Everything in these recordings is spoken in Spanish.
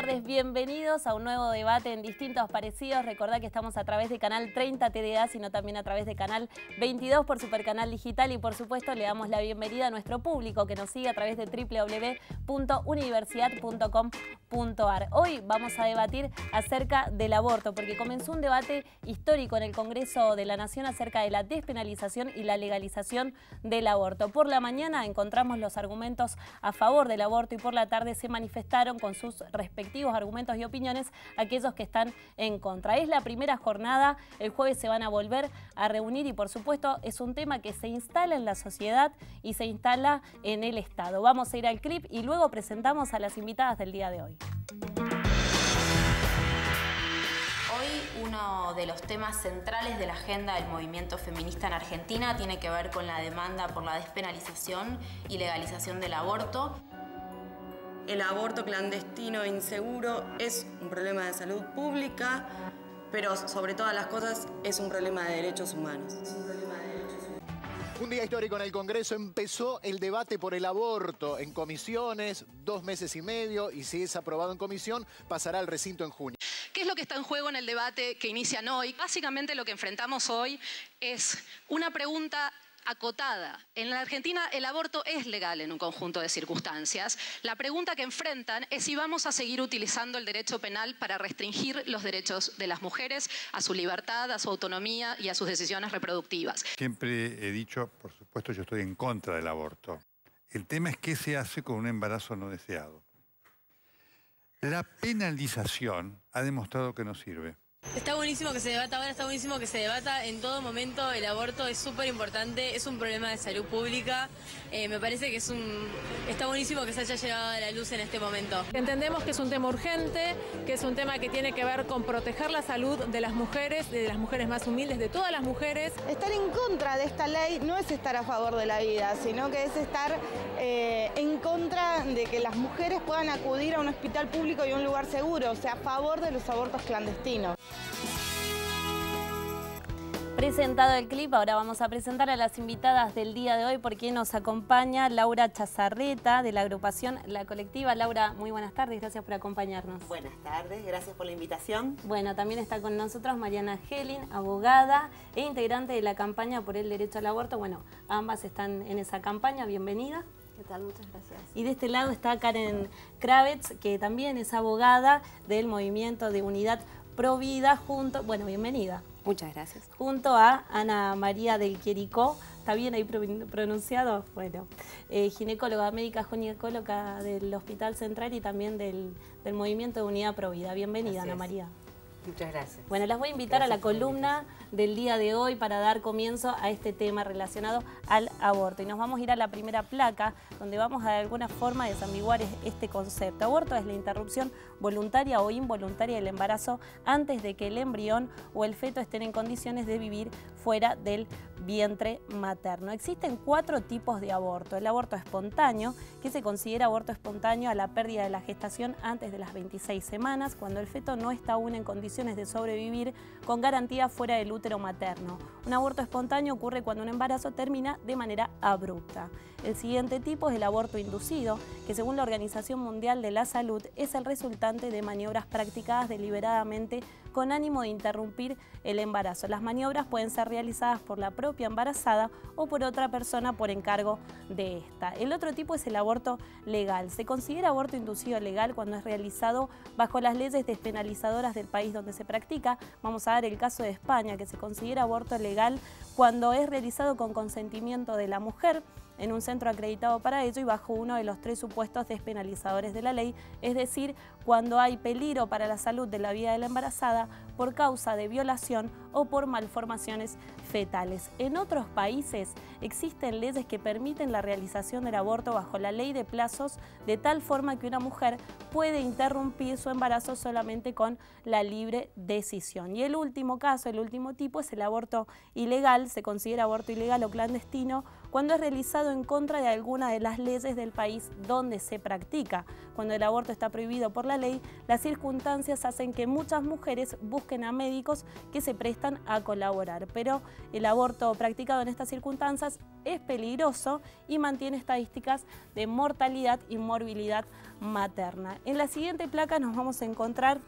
tardes, bienvenidos a un nuevo debate en distintos parecidos. Recordá que estamos a través de Canal 30 TDA, sino también a través de Canal 22 por Supercanal Digital y por supuesto le damos la bienvenida a nuestro público que nos sigue a través de www.universidad.com.ar. Hoy vamos a debatir acerca del aborto porque comenzó un debate histórico en el Congreso de la Nación acerca de la despenalización y la legalización del aborto. Por la mañana encontramos los argumentos a favor del aborto y por la tarde se manifestaron con sus respectivos argumentos y opiniones aquellos que están en contra. Es la primera jornada, el jueves se van a volver a reunir y por supuesto es un tema que se instala en la sociedad y se instala en el Estado. Vamos a ir al clip y luego presentamos a las invitadas del día de hoy. Hoy uno de los temas centrales de la agenda del movimiento feminista en Argentina tiene que ver con la demanda por la despenalización y legalización del aborto. El aborto clandestino e inseguro es un problema de salud pública, pero sobre todas las cosas es un problema de derechos humanos. Un día histórico en el Congreso, empezó el debate por el aborto en comisiones, 2 meses y medio, y si es aprobado en comisión, pasará al recinto en junio. ¿Qué es lo que está en juego en el debate que inician hoy? Básicamente lo que enfrentamos hoy es una pregunta acotada. En la Argentina el aborto es legal en un conjunto de circunstancias. La pregunta que enfrentan es si vamos a seguir utilizando el derecho penal para restringir los derechos de las mujeres a su libertad, a su autonomía y a sus decisiones reproductivas. Siempre he dicho, por supuesto, yo estoy en contra del aborto. El tema es qué se hace con un embarazo no deseado. La penalización ha demostrado que no sirve. Está buenísimo que se debata ahora, está buenísimo que se debata en todo momento. El aborto es súper importante, es un problema de salud pública. Me parece que está buenísimo que se haya llegado a la luz en este momento. Entendemos que es un tema urgente, que es un tema que tiene que ver con proteger la salud de las mujeres más humildes, de todas las mujeres. Estar en contra de esta ley no es estar a favor de la vida, sino que es estar en contra de que las mujeres puedan acudir a un hospital público y a un lugar seguro, o sea, a favor de los abortos clandestinos. Presentado el clip, ahora vamos a presentar a las invitadas del día de hoy porque nos acompaña Laura Chazarreta de la agrupación La Colectiva. Laura, muy buenas tardes, gracias por acompañarnos. Buenas tardes, gracias por la invitación. Bueno, también está con nosotros Mariana Helin, abogada e integrante de la campaña por el derecho al aborto. Bueno, ambas están en esa campaña, bienvenida. ¿Qué tal? Muchas gracias. Y de este lado está Karen Kravets, que también es abogada del movimiento de Unidad Pro Vida, bienvenida. Muchas gracias. Junto a Ana María del Quiericó, ¿está bien ahí pronunciado? Bueno, ginecóloga, médica ginecóloga del Hospital Central y también del Movimiento de Unidad Pro Vida. Bienvenida, Ana María. Muchas gracias. Bueno, las voy a invitar a la columna del día de hoy para dar comienzo a este tema relacionado al aborto. Y nos vamos a ir a la primera placa, donde vamos a de alguna forma desambiguar este concepto. Aborto es la interrupción voluntaria o involuntaria del embarazo antes de que el embrión o el feto estén en condiciones de vivir fuera del vientre materno. Existen 4 tipos de aborto. El aborto espontáneo, que se considera aborto espontáneo a la pérdida de la gestación antes de las 26 semanas, cuando el feto no está aún en condiciones de sobrevivir con garantía fuera del útero materno. Un aborto espontáneo ocurre cuando un embarazo termina de manera abrupta. El siguiente tipo es el aborto inducido, que según la Organización Mundial de la Salud es el resultante de maniobras practicadas deliberadamente con ánimo de interrumpir el embarazo. Las maniobras pueden ser realizadas por la propia embarazada o por otra persona por encargo de esta. El otro tipo es el aborto legal. Se considera aborto inducido legal cuando es realizado bajo las leyes despenalizadoras del país donde se practica. Vamos a dar el caso de España, que se considera aborto legal cuando es realizado con consentimiento de la mujer en un centro acreditado para ello y bajo uno de los 3 supuestos despenalizadores de la ley, es decir, cuando hay peligro para la salud de la vida de la embarazada por causa de violación o por malformaciones fetales. En otros países existen leyes que permiten la realización del aborto bajo la ley de plazos, de tal forma que una mujer puede interrumpir su embarazo solamente con la libre decisión. Y el último caso, el último tipo, es el aborto ilegal. Se considera aborto ilegal o clandestino cuando es realizado en contra de alguna de las leyes del país donde se practica. Cuando el aborto está prohibido por la ley, las circunstancias hacen que muchas mujeres busquen a médicos que se prestan a colaborar. Pero el aborto practicado en estas circunstancias es peligroso y mantiene estadísticas de mortalidad y morbilidad materna. En la siguiente placa nos vamos a encontrar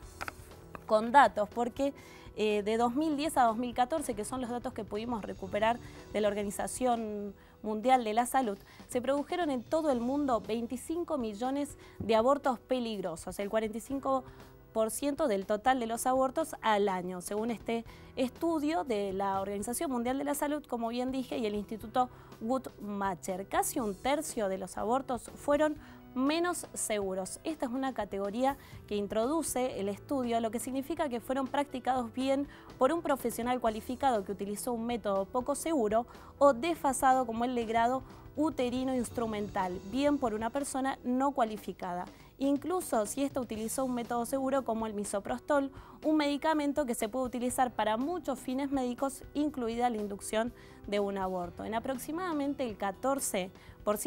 con datos, porque de 2010 a 2014, que son los datos que pudimos recuperar de la Organización Mundial de la Salud, se produjeron en todo el mundo 25 millones de abortos peligrosos, el 45% del total de los abortos al año, según este estudio de la Organización Mundial de la Salud, como bien dije, y el Instituto Guttmacher. Casi un tercio de los abortos fueron menos seguros. Esta es una categoría que introduce el estudio, lo que significa que fueron practicados bien por un profesional cualificado que utilizó un método poco seguro, o desfasado como el de grado uterino instrumental, bien por una persona no cualificada. Incluso si ésta utilizó un método seguro como el misoprostol, un medicamento que se puede utilizar para muchos fines médicos, incluida la inducción de un aborto. En aproximadamente el 14%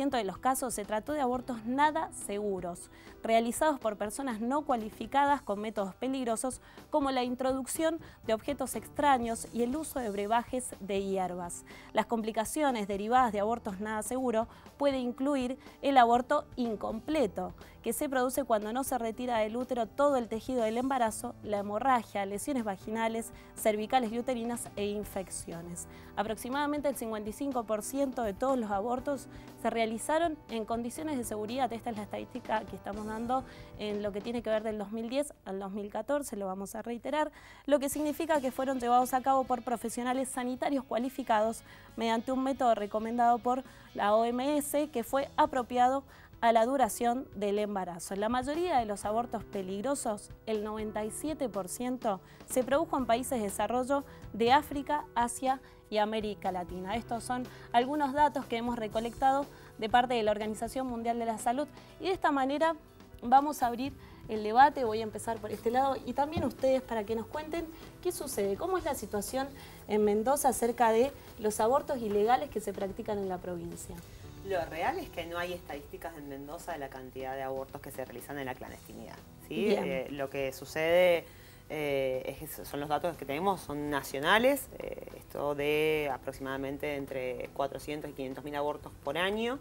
de los casos se trató de abortos nada seguros, realizados por personas no cualificadas con métodos peligrosos como la introducción de objetos extraños y el uso de brebajes de hierbas. Las complicaciones derivadas de abortos nada seguros pueden incluir el aborto incompleto, que se produce cuando no se retira del útero todo el tejido del embarazo, la hemorragia, lesiones vaginales, cervicales y uterinas e infecciones. Aproximadamente el 55% de todos los abortos se realizaron en condiciones de seguridad. Esta es la estadística que estamos dando en lo que tiene que ver del 2010 al 2014, lo vamos a reiterar, lo que significa que fueron llevados a cabo por profesionales sanitarios cualificados mediante un método recomendado por la OMS que fue apropiado a la duración del embarazo. La mayoría de los abortos peligrosos, el 97%, se produjo en países de desarrollo de África, Asia y América Latina. Estos son algunos datos que hemos recolectado de parte de la Organización Mundial de la Salud, y de esta manera vamos a abrir el debate. Voy a empezar por este lado y también ustedes para que nos cuenten qué sucede, cómo es la situación en Mendoza acerca de los abortos ilegales que se practican en la provincia. Lo real es que no hay estadísticas en Mendoza de la cantidad de abortos que se realizan en la clandestinidad, ¿sí? Lo que sucede es que son los datos que tenemos, son nacionales, esto de aproximadamente entre 400 y 500.000 abortos por año,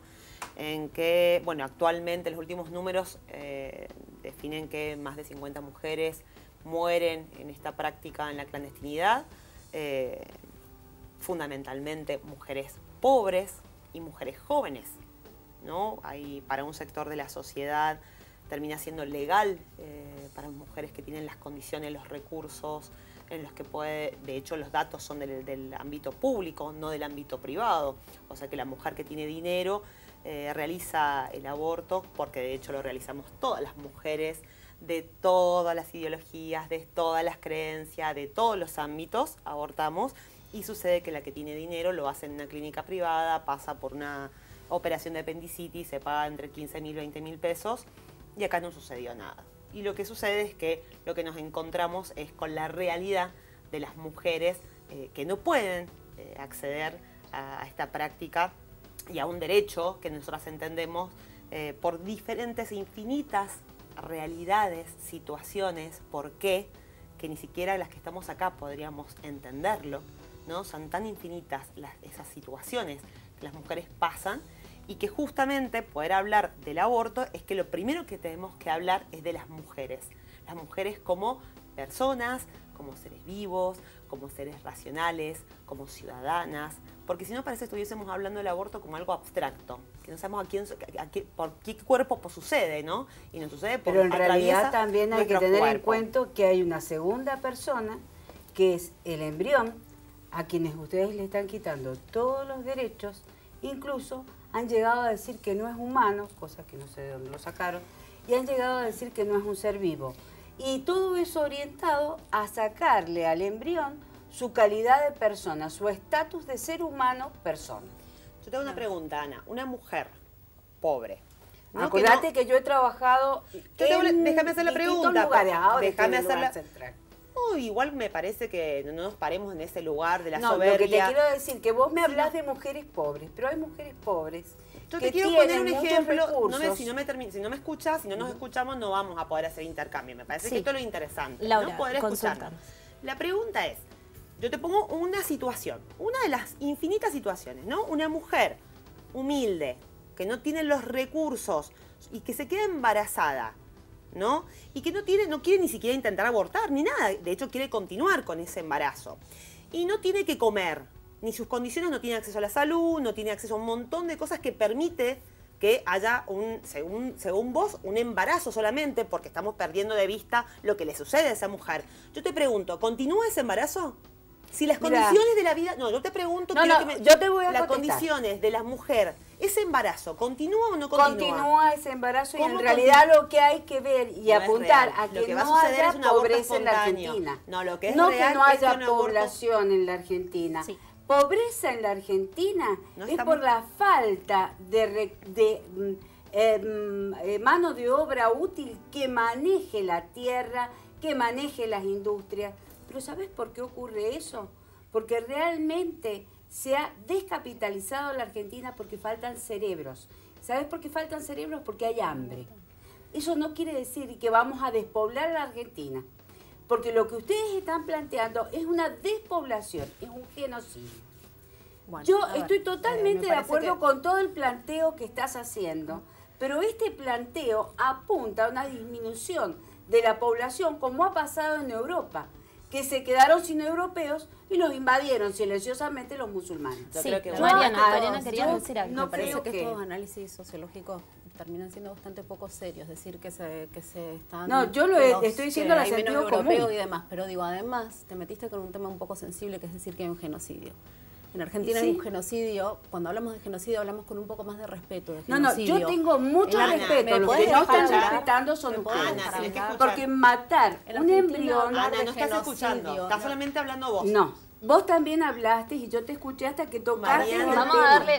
en que, bueno, actualmente los últimos números definen que más de 50 mujeres mueren en esta práctica en la clandestinidad, fundamentalmente mujeres pobres y mujeres jóvenes, ¿no? Hay, para un sector de la sociedad termina siendo legal para mujeres que tienen las condiciones, los recursos en los que puede, de hecho los datos son del ámbito público, no del ámbito privado, o sea que la mujer que tiene dinero realiza el aborto, porque de hecho lo realizamos todas las mujeres de todas las ideologías, de todas las creencias, de todos los ámbitos, abortamos. Y sucede que la que tiene dinero lo hace en una clínica privada, pasa por una operación de apendicitis, se paga entre 15.000 y 20.000 pesos, y acá no sucedió nada. Y lo que sucede es que lo que nos encontramos es con la realidad de las mujeres que no pueden acceder a esta práctica y a un derecho que nosotras entendemos por diferentes infinitas realidades, situaciones, por qué, que ni siquiera las que estamos acá podríamos entenderlo, ¿no? Son tan infinitas esas situaciones que las mujeres pasan, y que justamente poder hablar del aborto es que lo primero que tenemos que hablar es de las mujeres como personas, como seres vivos, como seres racionales, como ciudadanas, porque si no parece que estuviésemos hablando del aborto como algo abstracto, que no sabemos por qué cuerpo sucede, ¿no? Y no sucede por Pero en realidad también hay que tener en cuenta que hay una segunda persona, que es el embrión, a quienes ustedes le están quitando todos los derechos, incluso han llegado a decir que no es humano, cosa que no sé de dónde lo sacaron, y han llegado a decir que no es un ser vivo. Y todo eso orientado a sacarle al embrión su calidad de persona, su estatus de ser humano persona. Yo tengo una pregunta, Ana. Una mujer pobre. ¿No? Acordate que yo he trabajado déjame hacer la pregunta. Lugares, ahora déjame hacerla. tampoco igual me parece que no nos paremos en ese lugar de la no, soberbia. Lo que te quiero decir, que vos me hablás de mujeres pobres, pero hay mujeres pobres. Yo te quiero poner un ejemplo, si no me escuchas, si no nos escuchamos, no vamos a poder hacer intercambio. Me parece que esto es lo interesante, Laura, no poder escucharnos. La pregunta es, yo te pongo una situación, una de las infinitas situaciones, ¿no? Una mujer humilde, que no tiene los recursos y que se queda embarazada, ¿no? Y que no quiere ni siquiera intentar abortar, ni nada. De hecho, quiere continuar con ese embarazo. Y no tiene que comer, ni sus condiciones, no tiene acceso a la salud, no tiene acceso a un montón de cosas que permite que haya, según vos, un embarazo solamente, porque estamos perdiendo de vista lo que le sucede a esa mujer. Yo te pregunto, ¿continúa ese embarazo? Si las condiciones de la vida... No, yo te pregunto... yo te voy a las condiciones de la mujer, ¿ese embarazo continúa o no continúa? Continúa ese embarazo y en realidad lo que hay que ver y apuntar a que no haya pobreza en la Argentina. No, lo que es no real que no haya es que población en la Argentina. Sí. Pobreza en la Argentina es por la falta de mano de obra útil que maneje la tierra, que maneje las industrias. Pero ¿sabes por qué ocurre eso? Porque realmente se ha descapitalizado la Argentina porque faltan cerebros. ¿Sabes por qué faltan cerebros? Porque hay hambre. Eso no quiere decir que vamos a despoblar la Argentina. Porque lo que ustedes están planteando es una despoblación, es un genocidio. Bueno, yo estoy totalmente de acuerdo con todo el planteo que estás haciendo, pero este planteo apunta a una disminución de la población como ha pasado en Europa, que se quedaron sin europeos y los invadieron silenciosamente los musulmanes. Yo creo que Mariana quería decir algo. Me parece que estos análisis sociológicos terminan siendo bastante poco serios, decir que se están... No, yo estoy diciendo la sentido común y demás, pero digo, además te metiste con un tema un poco sensible, que es decir que hay un genocidio. En Argentina hay un genocidio, cuando hablamos de genocidio hablamos con un poco más de respeto. De genocidio. Yo tengo mucho respeto, los que no están respetando son ustedes. Porque matar un embrión... Ana, no estás escuchando, estás solamente hablando vos. No. Vos también hablaste y yo te escuché hasta que tocaste.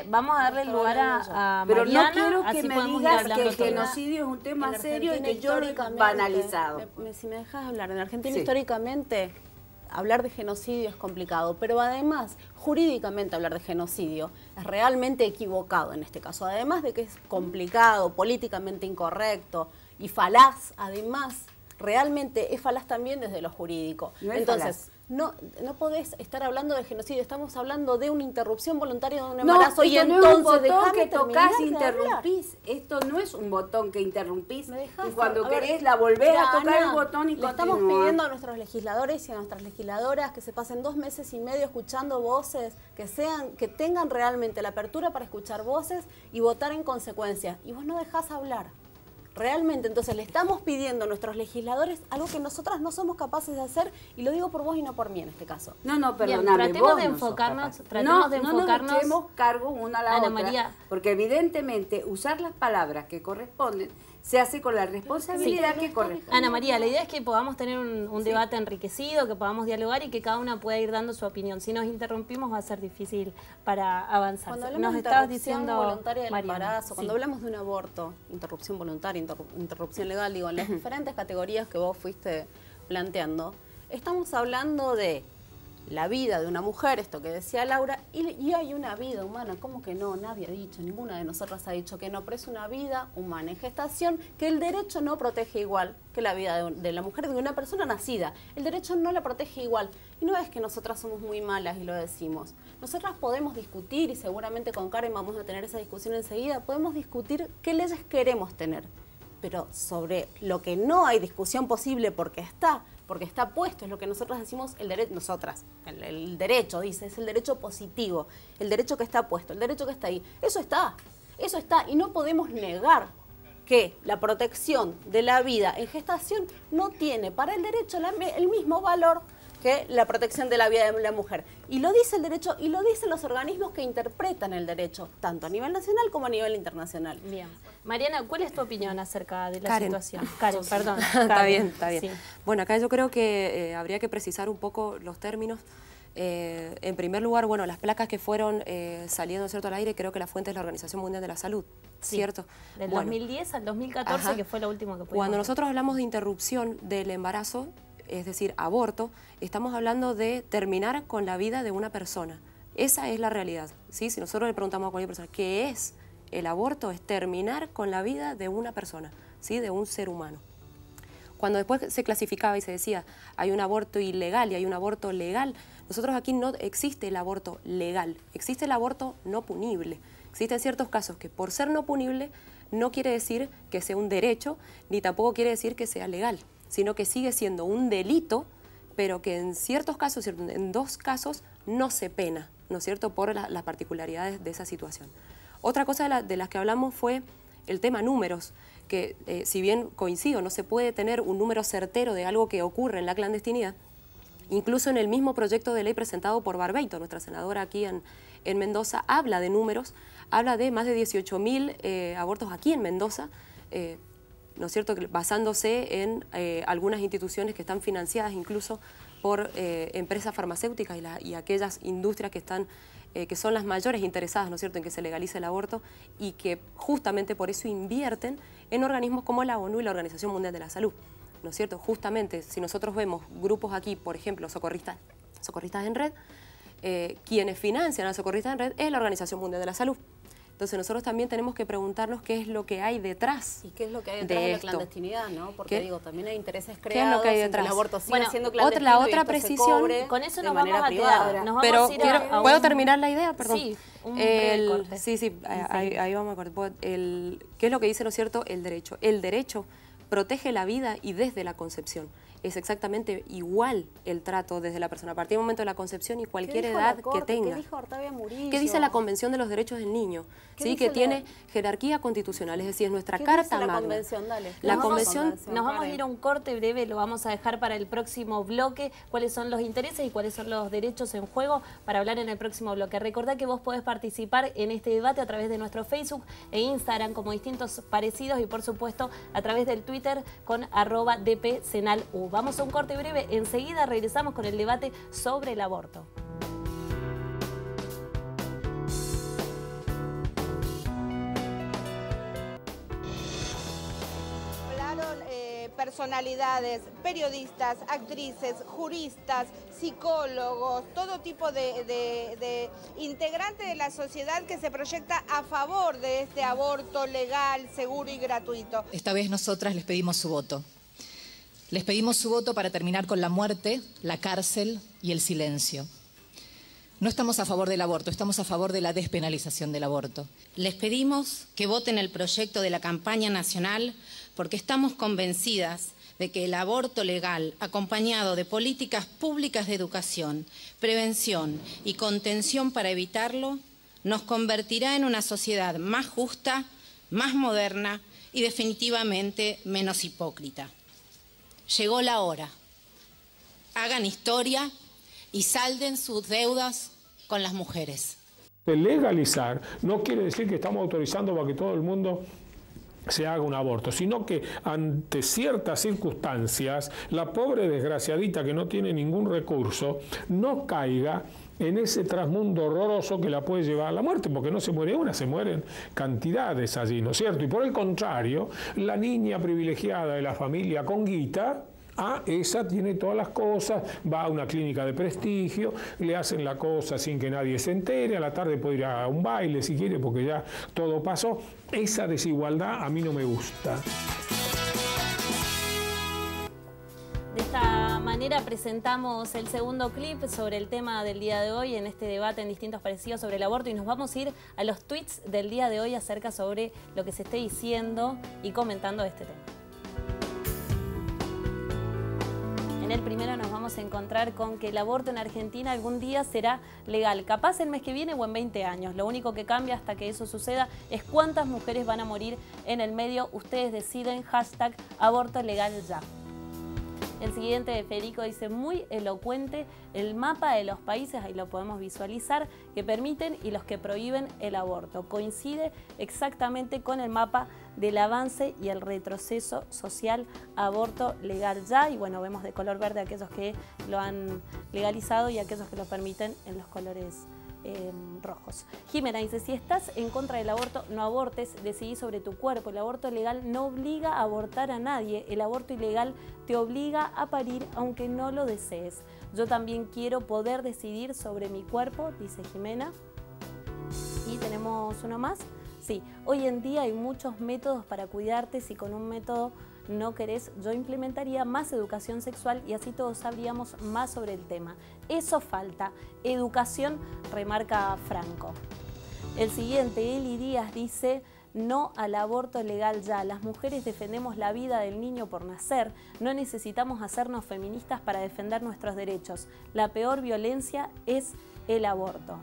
Vamos a darle lugar a pero Mariana. Pero no quiero que me digas que el genocidio es un tema serio y que yo lo he banalizado. Si me dejas hablar, en Argentina históricamente hablar de genocidio es complicado, pero además jurídicamente hablar de genocidio es realmente equivocado en este caso. Además de que es complicado, políticamente incorrecto y falaz, además realmente es falaz también desde lo jurídico. Entonces, no podés estar hablando de genocidio, estamos hablando de una interrupción voluntaria de un embarazo y entonces déjame tocas y interrumpís. Esto no es un botón que interrumpís y cuando querés la volvés a tocar el botón y le estamos pidiendo a nuestros legisladores y a nuestras legisladoras que se pasen 2 meses y medio escuchando voces, que tengan realmente la apertura para escuchar voces y votar en consecuencia. Y vos no dejás hablar. Realmente, entonces le estamos pidiendo a nuestros legisladores algo que nosotras no somos capaces de hacer, y lo digo por vos y no por mí en este caso. No, perdóname. Tratemos de enfocarnos. No nos echemos cargo una a la otra. María. Porque evidentemente usar las palabras que corresponden se hace con la responsabilidad que corresponde. Ana María, la idea es que podamos tener un debate enriquecido, que podamos dialogar y que cada una pueda ir dando su opinión. Si nos interrumpimos va a ser difícil para avanzar. Cuando hablamos de interrupción voluntaria del embarazo, cuando hablamos de un aborto, interrupción voluntaria, interrupción legal, digo, en las diferentes categorías que vos fuiste planteando, estamos hablando de la vida de una mujer, esto que decía Laura, y hay una vida humana. ¿Cómo que no? Nadie ha dicho, ninguna de nosotras ha dicho que no, pero es una vida humana en gestación que el derecho no protege igual que la vida de la mujer, de una persona nacida. El derecho no la protege igual. Y no es que nosotras somos muy malas y lo decimos. Nosotras podemos discutir, y seguramente con Karen vamos a tener esa discusión enseguida, podemos discutir qué leyes queremos tener. Pero sobre lo que no hay discusión posible porque está puesto, es lo que nosotras decimos, el derecho, dice, es el derecho positivo, el derecho que está puesto, el derecho que está ahí. Eso está, y no podemos negar que la protección de la vida en gestación no tiene para el derecho el mismo valor que la protección de la vida de la mujer. Y lo dice el derecho y lo dicen los organismos que interpretan el derecho, tanto a nivel nacional como a nivel internacional. Bien. Mariana, ¿cuál es tu opinión acerca de la situación? Karen, perdón. Está bien. Sí. Bueno, acá yo creo que habría que precisar un poco los términos. En primer lugar, bueno, las placas que fueron saliendo, ¿cierto?, al aire, creo que la fuente es la Organización Mundial de la Salud, ¿cierto? Del 2010 al 2014, que fue lo último que pudimos. Cuando nosotros hablamos de interrupción del embarazo, es decir, aborto, estamos hablando de terminar con la vida de una persona. Esa es la realidad, ¿sí? Si nosotros le preguntamos a cualquier persona qué es el aborto, es terminar con la vida de una persona, ¿sí? De un ser humano. Cuando después se clasificaba y se decía hay un aborto ilegal y hay un aborto legal, nosotros aquí no existe el aborto legal, existe el aborto no punible. Existen ciertos casos que por ser no punible no quiere decir que sea un derecho, ni tampoco quiere decir que sea legal, sino que sigue siendo un delito, pero que en ciertos casos, en 2 casos, no se pena, ¿no es cierto?, por las particularidades de esa situación. Otra cosa de las que hablamos fue el tema números, que si bien coincido, no se puede tener un número certero de algo que ocurre en la clandestinidad, incluso en el mismo proyecto de ley presentado por Barbeito, nuestra senadora aquí en Mendoza, habla de números, habla de más de 18.000 abortos aquí en Mendoza, ¿no es cierto?, basándose en algunas instituciones que están financiadas incluso por empresas farmacéuticas y aquellas industrias que son las mayores interesadas, ¿no es cierto?, en que se legalice el aborto y que justamente por eso invierten en organismos como la ONU y la Organización Mundial de la Salud, ¿no es cierto? Justamente, si nosotros vemos grupos aquí, por ejemplo, Socorristas en Red, quienes financian a Socorristas en Red es la Organización Mundial de la Salud. Entonces nosotros también tenemos que preguntarnos qué es lo que hay detrás. ¿Y qué es lo que hay detrás de la clandestinidad, no? Porque digo, también hay intereses creados. ¿Qué es lo que hay detrás? El aborto sigue siendo clandestino la otra precisión, con eso nos vamos a quedar. Pero ¿puedo terminar la idea? Perdón. Sí, un breve corte. Sí, ahí vamos a cortar. ¿Qué es lo que dice, no es cierto? El derecho. El derecho protege la vida y desde la concepción. Es exactamente igual el trato desde la persona, a partir del momento de la concepción y cualquier edad que tenga. ¿Qué dijo Octavia Murillo? ¿Qué dice la Convención de los Derechos del Niño? ¿Sí? Que tiene jerarquía constitucional, es decir, es nuestra Carta Magna. Convención? Dale. La Convención... Nos vamos a ir a un corte breve, lo vamos a dejar para el próximo bloque, cuáles son los intereses y cuáles son los derechos en juego para hablar en el próximo bloque. Recordá que vos podés participar en este debate a través de nuestro Facebook e Instagram como Distintos Parecidos y por supuesto a través del Twitter con @dpsenalu. Vamos a un corte breve, enseguida regresamos con el debate sobre el aborto. Hablaron personalidades, periodistas, actrices, juristas, psicólogos, todo tipo de integrante de la sociedad que se proyecta a favor de este aborto legal, seguro y gratuito. Esta vez nosotras les pedimos su voto. Les pedimos su voto para terminar con la muerte, la cárcel y el silencio. No estamos a favor del aborto, estamos a favor de la despenalización del aborto. Les pedimos que voten el proyecto de la campaña nacional porque estamos convencidas de que el aborto legal, acompañado de políticas públicas de educación, prevención y contención para evitarlo, nos convertirá en una sociedad más justa, más moderna y definitivamente menos hipócrita. Llegó la hora. Hagan historia y salden sus deudas con las mujeres. Legalizar no quiere decir que estamos autorizando para que todo el mundo se haga un aborto, sino que ante ciertas circunstancias, la pobre desgraciadita que no tiene ningún recurso no caiga en ese trasmundo horroroso que la puede llevar a la muerte, porque no se muere una, se mueren cantidades allí, ¿no es cierto? Y por el contrario, la niña privilegiada de la familia con guita, esa tiene todas las cosas, va a una clínica de prestigio, le hacen la cosa sin que nadie se entere, a la tarde puede ir a un baile si quiere, porque ya todo pasó. Esa desigualdad a mí no me gusta. De esta manera presentamos el segundo clip sobre el tema del día de hoy en este debate en Distintos Parecidos sobre el aborto y nos vamos a ir a los tweets del día de hoy acerca sobre lo que se esté diciendo y comentando este tema. En el primero nos vamos a encontrar con que el aborto en Argentina algún día será legal, capaz el mes que viene o en 20 años. Lo único que cambia hasta que eso suceda es cuántas mujeres van a morir en el medio. Ustedes deciden, #abortolegalya. El siguiente de Federico dice, muy elocuente el mapa de los países, ahí lo podemos visualizar, que permiten y los que prohíben el aborto. Coincide exactamente con el mapa del avance y el retroceso social, aborto legal ya. Y bueno, vemos de color verde aquellos que lo han legalizado y aquellos que lo permiten en los colores rojos. Jimena dice, si estás en contra del aborto, no abortes, decidí sobre tu cuerpo. El aborto legal no obliga a abortar a nadie. El aborto ilegal te obliga a parir aunque no lo desees. Yo también quiero poder decidir sobre mi cuerpo, dice Jimena. Y tenemos uno más. Sí, hoy en día hay muchos métodos para cuidarte. Si con un método no querés, yo implementaría más educación sexual y así todos sabríamos más sobre el tema. Eso falta. Educación, remarca Franco. El siguiente, Eli Díaz, dice, no al aborto legal ya. Las mujeres defendemos la vida del niño por nacer. No necesitamos hacernos feministas para defender nuestros derechos. La peor violencia es el aborto.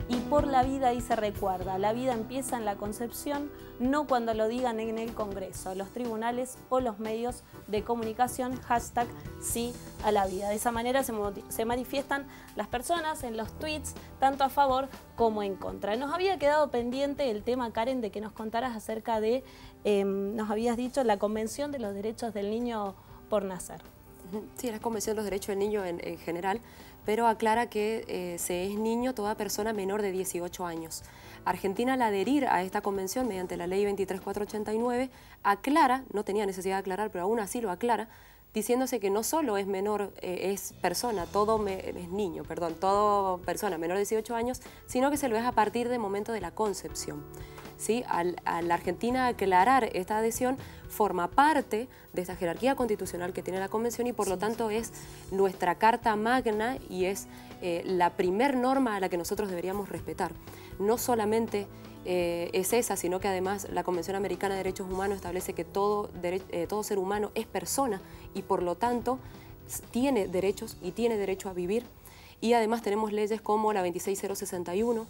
Y por la vida, dice, recuerda, la vida empieza en la concepción, no cuando lo digan en el Congreso, los tribunales o los medios de comunicación, hashtag sí a la vida. De esa manera se manifiestan las personas en los tweets, tanto a favor como en contra. Nos había quedado pendiente el tema, Karen, de que nos contaras acerca de, nos habías dicho, la Convención de los Derechos del Niño por Nacer. Sí, la Convención de los Derechos del Niño en general, pero aclara que se es niño toda persona menor de 18 años. Argentina, al adherir a esta convención mediante la ley 23489, aclara, no tenía necesidad de aclarar, pero aún así lo aclara, diciéndose que no solo es menor, es persona, es niño, perdón, todo persona menor de 18 años, sino que se lo es a partir del momento de la concepción. ¿Sí? Al la Argentina aclarar esta adhesión, forma parte de esta jerarquía constitucional que tiene la Convención y por lo tanto es nuestra Carta Magna y es la primer norma a la que nosotros deberíamos respetar. No solamente es esa, sino que además la Convención Americana de Derechos Humanos establece que todo ser humano es persona y por lo tanto tiene derechos y tiene derecho a vivir. Y además tenemos leyes como la 26061,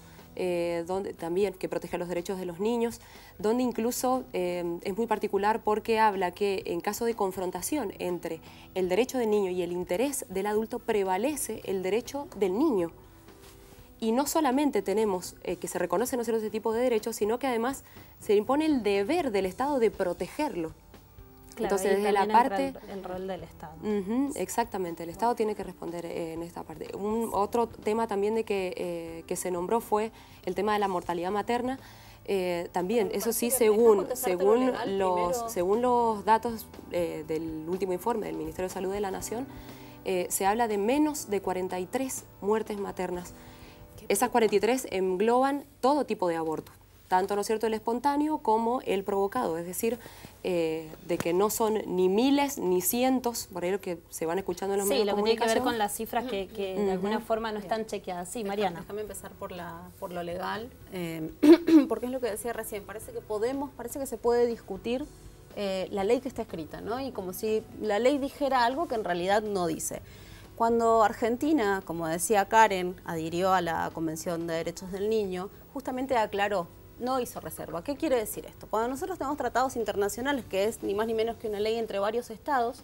donde también que protege los derechos de los niños, donde incluso es muy particular porque habla que en caso de confrontación entre el derecho del niño y el interés del adulto prevalece el derecho del niño. Y no solamente tenemos que se reconocen ese tipo de derechos, sino que además se impone el deber del Estado de protegerlo. Claro, entonces, desde la parte... el rol del Estado. Exactamente, el Estado tiene que responder en esta parte. Otro tema también de que se nombró fue el tema de la mortalidad materna. También, eso sí, según los datos del último informe del Ministerio de Salud de la Nación, se habla de menos de 43 muertes maternas. Esas 43 engloban todo tipo de aborto, tanto, ¿no es cierto?, el espontáneo como el provocado, es decir, de que no son ni miles ni cientos, por ahí lo que se van escuchando en los medios de comunicación. Sí, lo que tiene que ver con las cifras que de alguna forma no están chequeadas. Sí, Mariana. Déjame empezar por lo legal, porque es lo que decía recién, parece que se puede discutir la ley que está escrita, ¿no? Y como si la ley dijera algo que en realidad no dice. Cuando Argentina, como decía Karen, adhirió a la Convención de Derechos del Niño, justamente aclaró, no hizo reserva. ¿Qué quiere decir esto? Cuando nosotros tenemos tratados internacionales, que es ni más ni menos que una ley entre varios estados,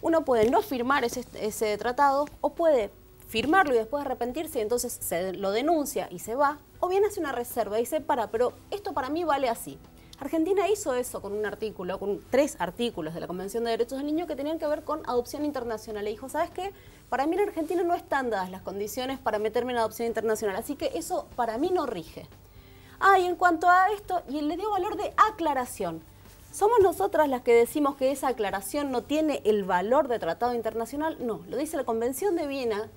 uno puede no firmar ese tratado o puede firmarlo y después arrepentirse y entonces se lo denuncia y se va, o bien hace una reserva y dice, pero esto para mí vale así. Argentina hizo eso con un artículo, con 3 artículos de la Convención de Derechos del Niño que tenían que ver con adopción internacional. Y dijo, ¿sabes qué? Para mí en Argentina no están dadas las condiciones para meterme en adopción internacional, así que eso para mí no rige. Y en cuanto a esto, y él le dio valor de aclaración. ¿Somos nosotras las que decimos que esa aclaración no tiene el valor de tratado internacional? No, lo dice la Convención de Viena,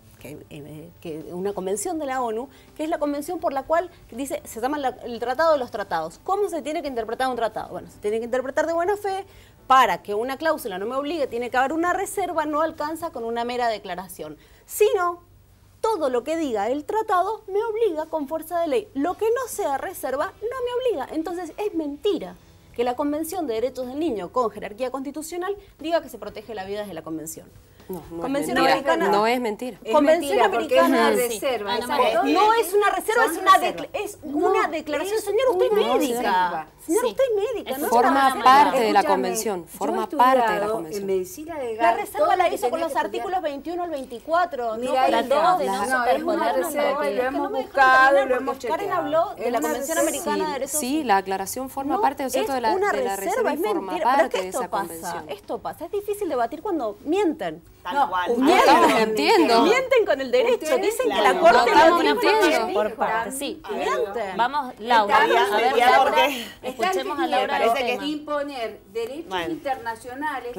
que una convención de la ONU, que es la convención por la cual dice, se llama el Tratado de los Tratados. ¿Cómo se tiene que interpretar un tratado? Bueno, se tiene que interpretar de buena fe. Para que una cláusula no me obligue, tiene que haber una reserva, no alcanza con una mera declaración. Sino, todo lo que diga el tratado me obliga con fuerza de ley. Lo que no sea reserva no me obliga. Entonces es mentira que la Convención de Derechos del Niño con jerarquía constitucional diga que se protege la vida desde la Convención. No Convención es mentira. Americana. No es mentira. Convención Americana. Es una reserva. No es una reserva, es una declaración. Señor, usted es médica. Señor, usted es médica. No forma parte de la convención. Forma parte de la convención. En medicina legal. La reserva la hizo con los artículos 21 al 24. Mira, no, es una reserva y lo hemos buscado y lo hemos chequeado. Karen habló de la Convención Americana de Derechos Humanos. Sí, la aclaración forma parte de la reserva y forma parte de esa convención. Esto pasa. Es difícil debatir cuando mienten. Tal cual. Mienten con el derecho. Dicen que la Corte no lo tiene por parte. Sí. Mienten. Vamos, Laura. A ver, Laura, escuchemos a Laura. Parece que imponer derechos internacionales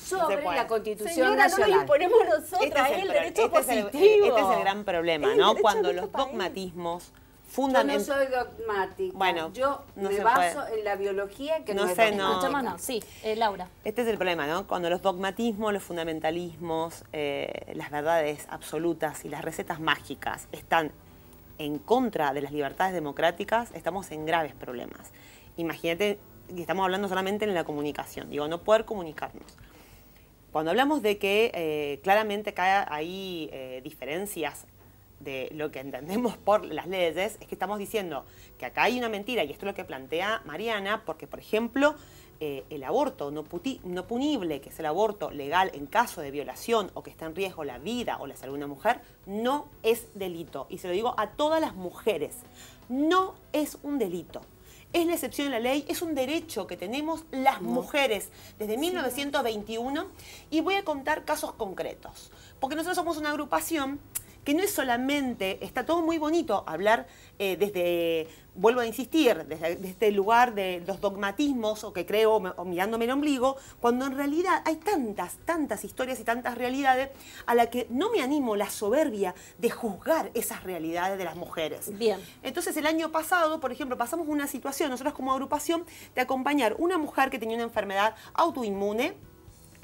sobre la Constitución Nacional. No lo imponemos nosotros, es el derecho positivo. Este es el gran problema, ¿no? Cuando los dogmatismos fundamentales... Yo no soy dogmática. Bueno, yo me baso en la biología que no es dogmática. Sí, Laura. Este es el problema, ¿no? Cuando los dogmatismos, los fundamentalismos, las verdades absolutas y las recetas mágicas están en contra de las libertades democráticas, estamos en graves problemas. Imagínate que estamos hablando solamente en la comunicación, digo, no poder comunicarnos. Cuando hablamos de que claramente hay diferencias de lo que entendemos por las leyes, es que estamos diciendo que acá hay una mentira, y esto es lo que plantea Mariana, porque, por ejemplo, el aborto no punible, que es el aborto legal en caso de violación o que está en riesgo la vida o la salud de una mujer, no es delito. Y se lo digo a todas las mujeres, no es un delito. Es la excepción en la ley, es un derecho que tenemos las mujeres desde 1921, y voy a contar casos concretos, porque nosotros somos una agrupación que no es solamente, está todo muy bonito hablar vuelvo a insistir, desde este lugar de los dogmatismos o que creo o mirándome el ombligo, cuando en realidad hay tantas historias y tantas realidades a las que no me animo la soberbia de juzgar esas realidades de las mujeres. Bien. Entonces el año pasado, por ejemplo, pasamos una situación, nosotros como agrupación, de acompañar una mujer que tenía una enfermedad autoinmune.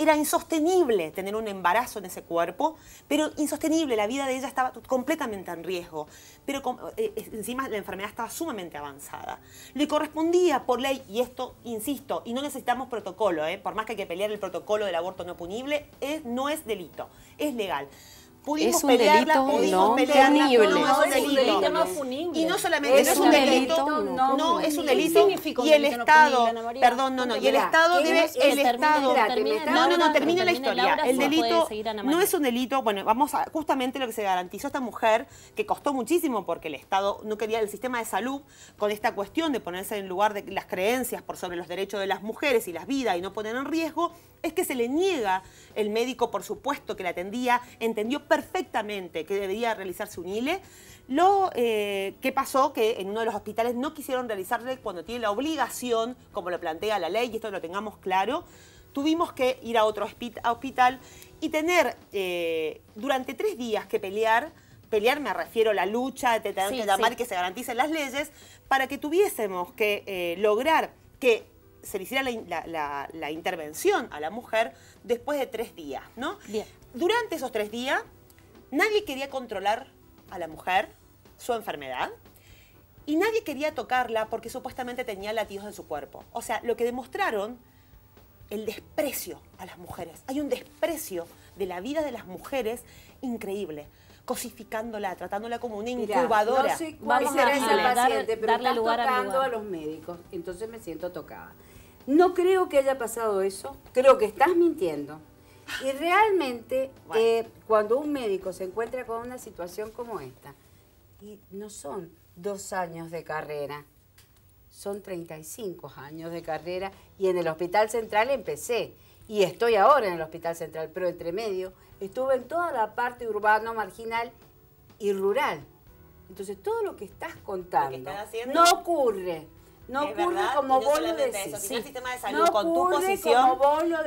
Era insostenible tener un embarazo en ese cuerpo, pero insostenible, la vida de ella estaba completamente en riesgo. Pero encima la enfermedad estaba sumamente avanzada. Le correspondía por ley, y esto, insisto, y no necesitamos protocolo, por más que hay que pelear el protocolo del aborto no punible, no es delito, es legal. Es un delito no punible. No es un delito no punible. Y no solamente es un delito, no es un delito. Y el Estado, y el Estado debe, termina la historia. El delito no es un delito. Bueno, vamos a justamente lo que se garantizó a esta mujer, que costó muchísimo porque el Estado no quería el sistema de salud con esta cuestión de ponerse en lugar de las creencias por sobre los derechos de las mujeres y las vidas y no poner en riesgo, es que se le niega. El médico, por supuesto, que la atendía, entendió perfectamente que debería realizarse un ILE. ¿Qué pasó? Que en uno de los hospitales no quisieron realizarle cuando tiene la obligación, como lo plantea la ley, y esto lo tengamos claro. Tuvimos que ir a otro hospital y tener durante 3 días que pelear me refiero a la lucha, de tener que llamar que se garanticen las leyes, para que tuviésemos que lograr que se le hiciera la intervención a la mujer después de 3 días, ¿no? Bien. Durante esos 3 días, nadie quería controlar a la mujer, su enfermedad, y nadie quería tocarla porque supuestamente tenía latidos en su cuerpo. O sea, lo que demostraron, el desprecio a las mujeres. Hay un desprecio de la vida de las mujeres increíble, cosificándola, tratándola como una incubadora. No sé cuál será esa paciente, pero estás tocando a los médicos, entonces me siento tocada. No creo que haya pasado eso, creo que estás mintiendo. Y realmente, cuando un médico se encuentra con una situación como esta, y no son 2 años de carrera, son 35 años de carrera, y en el Hospital Central empecé, y estoy ahora en el Hospital Central, pero entre medio estuve en toda la parte urbana, marginal y rural. Entonces, todo lo que estás contando no ocurre. No ocurre como vos lo decís. Si el sistema de salud con tu posición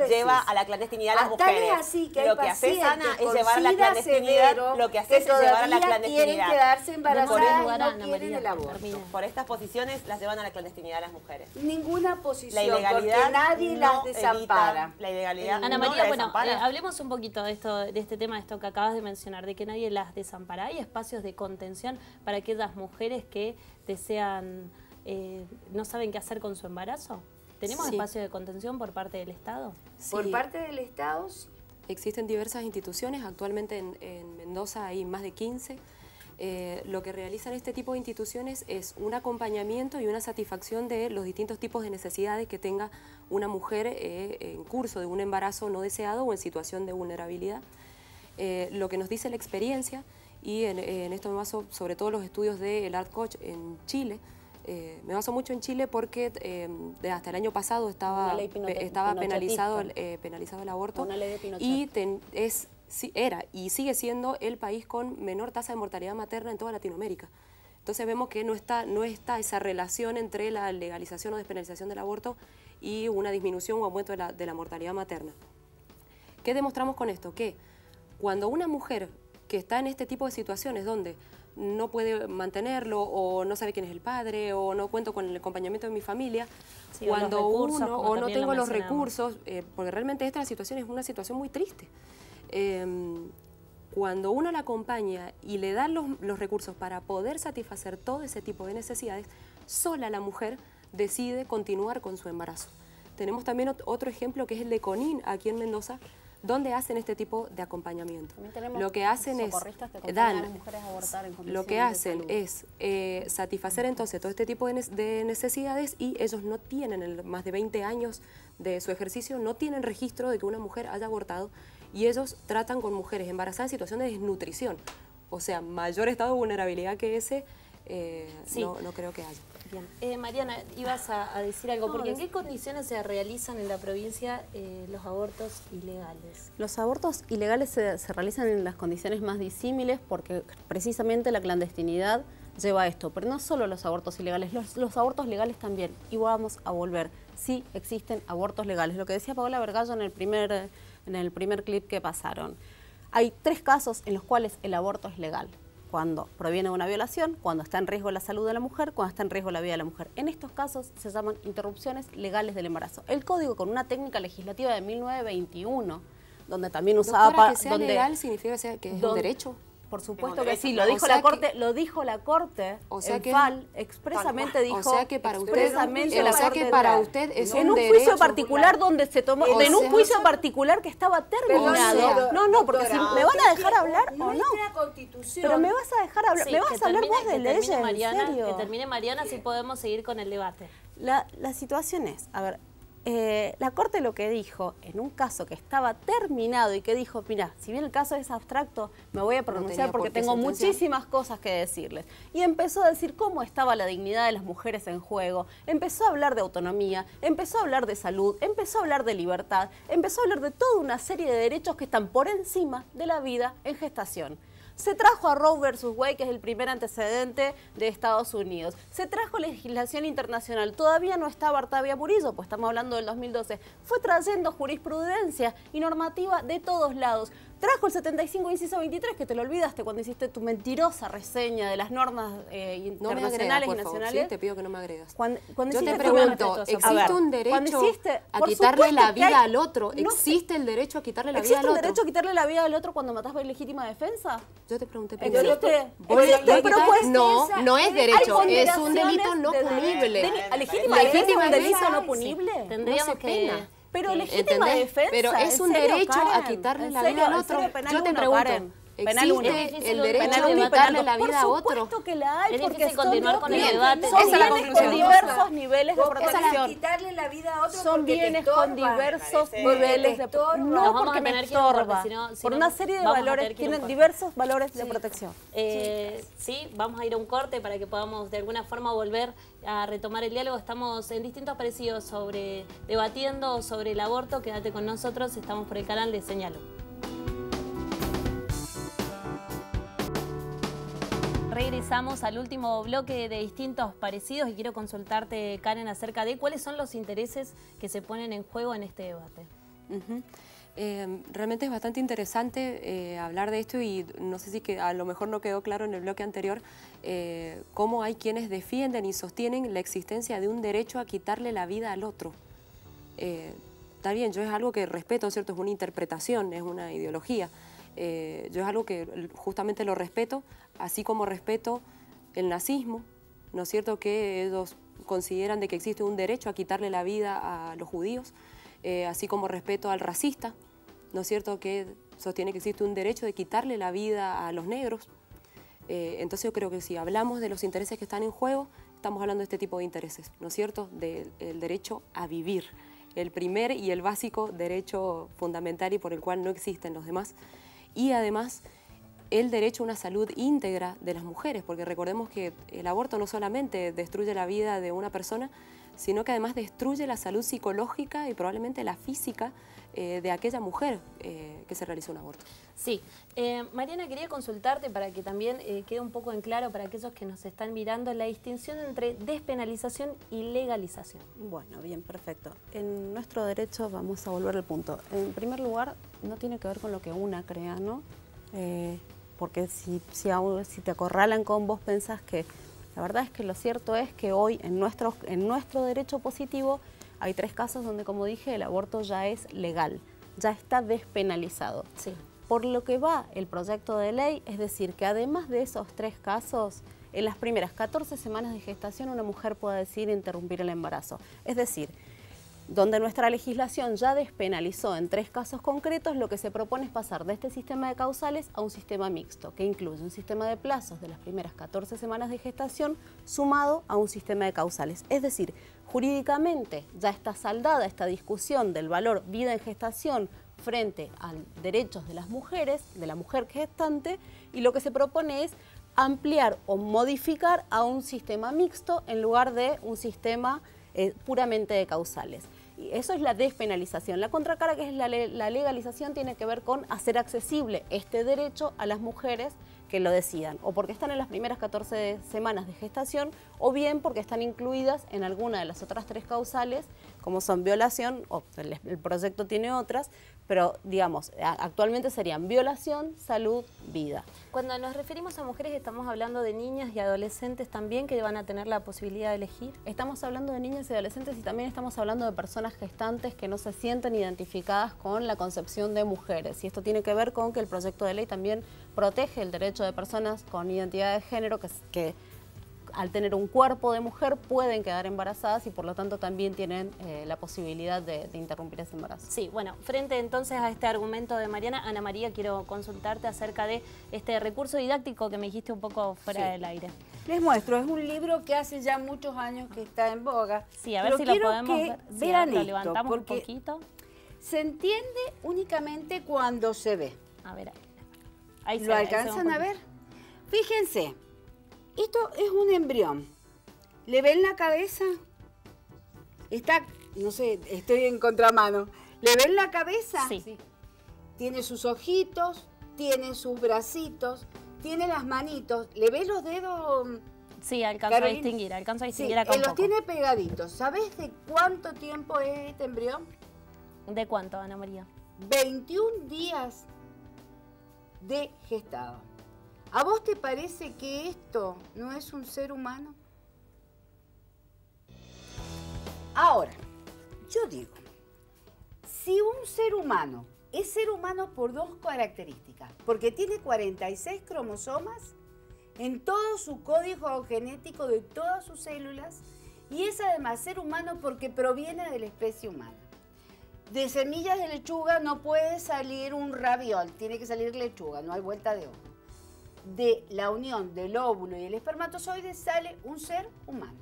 lleva a la clandestinidad a las mujeres. Así que lo que haces, Ana, es llevar a la clandestinidad. Lo que haces es llevar a la clandestinidad. Quieren quedarse embarazadas y no quieren el aborto. Por estas posiciones las llevan a la clandestinidad a las mujeres. Ninguna posición, la ilegalidad porque nadie las desampara. La ilegalidad Ana María, bueno, hablemos un poquito de este tema, de esto que acabas de mencionar, de que nadie las desampara. ¿Hay espacios de contención para aquellas mujeres que desean... no saben qué hacer con su embarazo? ¿Tenemos espacio de contención por parte del Estado? Sí. ¿Por parte del Estado? Sí. Existen diversas instituciones, actualmente en Mendoza hay más de 15. Lo que realizan este tipo de instituciones es un acompañamiento y una satisfacción de los distintos tipos de necesidades que tenga una mujer en curso de un embarazo no deseado o en situación de vulnerabilidad. Lo que nos dice la experiencia, y en esto me baso sobre todo los estudios del ART Coach en Chile, Me baso mucho en Chile porque hasta el año pasado estaba penalizado el aborto y era y sigue siendo el país con menor tasa de mortalidad materna en toda Latinoamérica. Entonces vemos que no está esa relación entre la legalización o despenalización del aborto y una disminución o aumento de la mortalidad materna. ¿Qué demostramos con esto? Que cuando una mujer que está en este tipo de situaciones donde no puede mantenerlo o no sabe quién es el padre o no cuento con el acompañamiento de mi familia, sí, cuando uno o no tengo los recursos, porque realmente esta situación es una situación muy triste. Cuando uno la acompaña y le da los recursos para poder satisfacer todo ese tipo de necesidades, sola la mujer decide continuar con su embarazo. Tenemos también otro ejemplo que es el de Conin, aquí en Mendoza, donde hacen este tipo de acompañamiento. Lo que hacen es satisfacer entonces todo este tipo de necesidades y ellos no tienen, en más de 20 años de su ejercicio, no tienen registro de que una mujer haya abortado y ellos tratan con mujeres embarazadas en situación de desnutrición. O sea, mayor estado de vulnerabilidad que ese, no creo que haya. Bien. Mariana, ibas a decir algo, porque ¿en qué condiciones se realizan en la provincia los abortos ilegales? Los abortos ilegales se realizan en las condiciones más disímiles porque precisamente la clandestinidad lleva a esto. Pero no solo los abortos ilegales, los abortos legales también. Y vamos a volver. Sí existen abortos legales. Lo que decía Paola Vergallo en el primer clip que pasaron. Hay 3 casos en los cuales el aborto es legal. Cuando proviene de una violación, cuando está en riesgo la salud de la mujer, cuando está en riesgo la vida de la mujer. En estos casos se llaman interrupciones legales del embarazo. El código, con una técnica legislativa de 1921, donde también usaba... Doctora, que sea legal significa que es un derecho. Por supuesto que sí, lo dijo la Corte, o sea que expresamente dijo, o sea que para usted es un derecho. En un juicio particular donde se tomó, en un juicio particular que estaba terminado. No, porque si me van a dejar hablar o no. Pero me vas a dejar hablar, me vas a hablar vos de leyes, Mariana, en serio. Que termine Mariana, si podemos seguir con el debate. La situación es, a ver, la Corte lo que dijo en un caso que estaba terminado y que dijo, mira, si bien el caso es abstracto, me voy a pronunciar porque tengo muchísimas cosas que decirles. Y empezó a decir cómo estaba la dignidad de las mujeres en juego, empezó a hablar de autonomía, empezó a hablar de salud, empezó a hablar de libertad, empezó a hablar de toda una serie de derechos que están por encima de la vida en gestación. Se trajo a Roe versus Wade, que es el primer antecedente de Estados Unidos. Se trajo legislación internacional. Todavía no estaba Artavia Murillo, pues estamos hablando del 2012. Fue trayendo jurisprudencia y normativa de todos lados. Trajo el 75 inciso 23, que te lo olvidaste cuando hiciste tu mentirosa reseña de las normas internacionales y nacionales. Sí, te pido que no me agredas. Yo te pregunto, ¿existe un derecho a quitarle la vida al otro? ¿Existe el derecho a quitarle la vida al otro? ¿Existe el derecho a quitarle la vida al otro cuando matás por ilegítima defensa? Yo te pregunté primero. No es derecho, es un delito no punible. ¿Legítima defensa es un delito no punible? Tendríamos que... Pero legítima defensa. Pero es un derecho a quitarle la vida al otro. Yo te pregunto, ¿existe el derecho a quitarle la vida a otro? Por supuesto que la hay, es porque difícil continuar con el debate. Son bienes con diversos niveles de protección. Quitarle la vida a otro son bienes con diversos niveles de protección. No porque me estorba, por una serie de valores, tienen diversos valores de protección. Sí, vamos a ir a un corte para que podamos de alguna forma volver a retomar el diálogo. Estamos en distintos parecidos debatiendo sobre el aborto. Quédate con nosotros, estamos por el canal de Señalo. Regresamos al último bloque de distintos parecidos y quiero consultarte, Karen, acerca de cuáles son los intereses que se ponen en juego en este debate. Realmente es bastante interesante hablar de esto y no sé si que a lo mejor no quedó claro en el bloque anterior cómo hay quienes defienden y sostienen la existencia de un derecho a quitarle la vida al otro. Está bien, yo es algo que respeto, ¿cierto? Es una interpretación, es una ideología. Yo es algo que justamente lo respeto, así como respeto el nazismo, ¿no es cierto? Que ellos consideran de que existe un derecho a quitarle la vida a los judíos, así como respeto al racista, ¿no es cierto? Que sostiene que existe un derecho de quitarle la vida a los negros. Entonces yo creo que si hablamos de los intereses que están en juego, estamos hablando de este tipo de intereses, ¿no es cierto? Del derecho a vivir, el primer y el básico derecho fundamental y por el cual no existen los demás. Y además, el derecho a una salud íntegra de las mujeres, porque recordemos que el aborto no solamente destruye la vida de una persona, sino que además destruye la salud psicológica y probablemente la física de aquella mujer que se realizó un aborto. Sí. Mariana, quería consultarte para que también quede un poco en claro para aquellos que nos están mirando la distinción entre despenalización y legalización. Bueno, bien, perfecto. En nuestro derecho, vamos a volver al punto. En primer lugar, no tiene que ver con lo que una crea, ¿no? Porque si te acorralan con vos pensás que... La verdad es que lo cierto es que hoy en nuestro derecho positivo hay 3 casos donde, como dije, el aborto ya es legal, ya está despenalizado. Sí. Por lo que va el proyecto de ley, es decir, que además de esos 3 casos, en las primeras 14 semanas de gestación una mujer puede decidir interrumpir el embarazo. Es decir, donde nuestra legislación ya despenalizó en 3 casos concretos, lo que se propone es pasar de este sistema de causales a un sistema mixto, que incluye un sistema de plazos de las primeras 14 semanas de gestación sumado a un sistema de causales. Es decir, jurídicamente ya está saldada esta discusión del valor vida en gestación frente a derechos de las mujeres, de la mujer gestante, y lo que se propone es ampliar o modificar a un sistema mixto en lugar de un sistema puramente de causales. Y eso es la despenalización. La contracara, que es la legalización, tiene que ver con hacer accesible este derecho a las mujeres que lo decidan, o porque están en las primeras 14 semanas de gestación, o bien porque están incluidas en alguna de las otras 3 causales, como son violación, o el proyecto tiene otras, pero digamos, actualmente serían violación, salud, vida. Cuando nos referimos a mujeres, ¿estamos hablando de niñas y adolescentes también que van a tener la posibilidad de elegir? Estamos hablando de niñas y adolescentes, y también estamos hablando de personas gestantes que no se sienten identificadas con la concepción de mujeres. Y esto tiene que ver con que el proyecto de ley también protege el derecho de personas con identidad de género que al tener un cuerpo de mujer pueden quedar embarazadas y por lo tanto también tienen la posibilidad de interrumpir ese embarazo. Sí, bueno, frente entonces a este argumento de Mariana, Ana María, quiero consultarte acerca de este recurso didáctico que me dijiste un poco fuera del aire. Les muestro, es un libro que hace ya muchos años que está en boga. Sí, a ver si lo podemos ver. Vean lo esto, levantamos un poquito. Se entiende únicamente cuando se ve. A ver, ahí ¿Lo alcanzan a ver? Fíjense. Esto es un embrión. ¿Le ven la cabeza? Está, no sé, estoy en contramano. ¿Le ven la cabeza? Sí. Tiene sus ojitos, tiene sus bracitos, tiene las manitos. ¿Le ves los dedos? Sí, alcanzo a distinguir acá un los poco. tiene pegaditos. ¿Sabés de cuánto tiempo es este embrión? ¿De cuánto, Ana María? 21 días de gestado. ¿A vos te parece que esto no es un ser humano? Ahora, yo digo, si un ser humano es ser humano por 2 características, porque tiene 46 cromosomas en todo su código genético de todas sus células, y es además ser humano porque proviene de la especie humana. De semillas de lechuga no puede salir un raviol, tiene que salir lechuga, no hay vuelta de hoja. De la unión del óvulo y el espermatozoide sale un ser humano.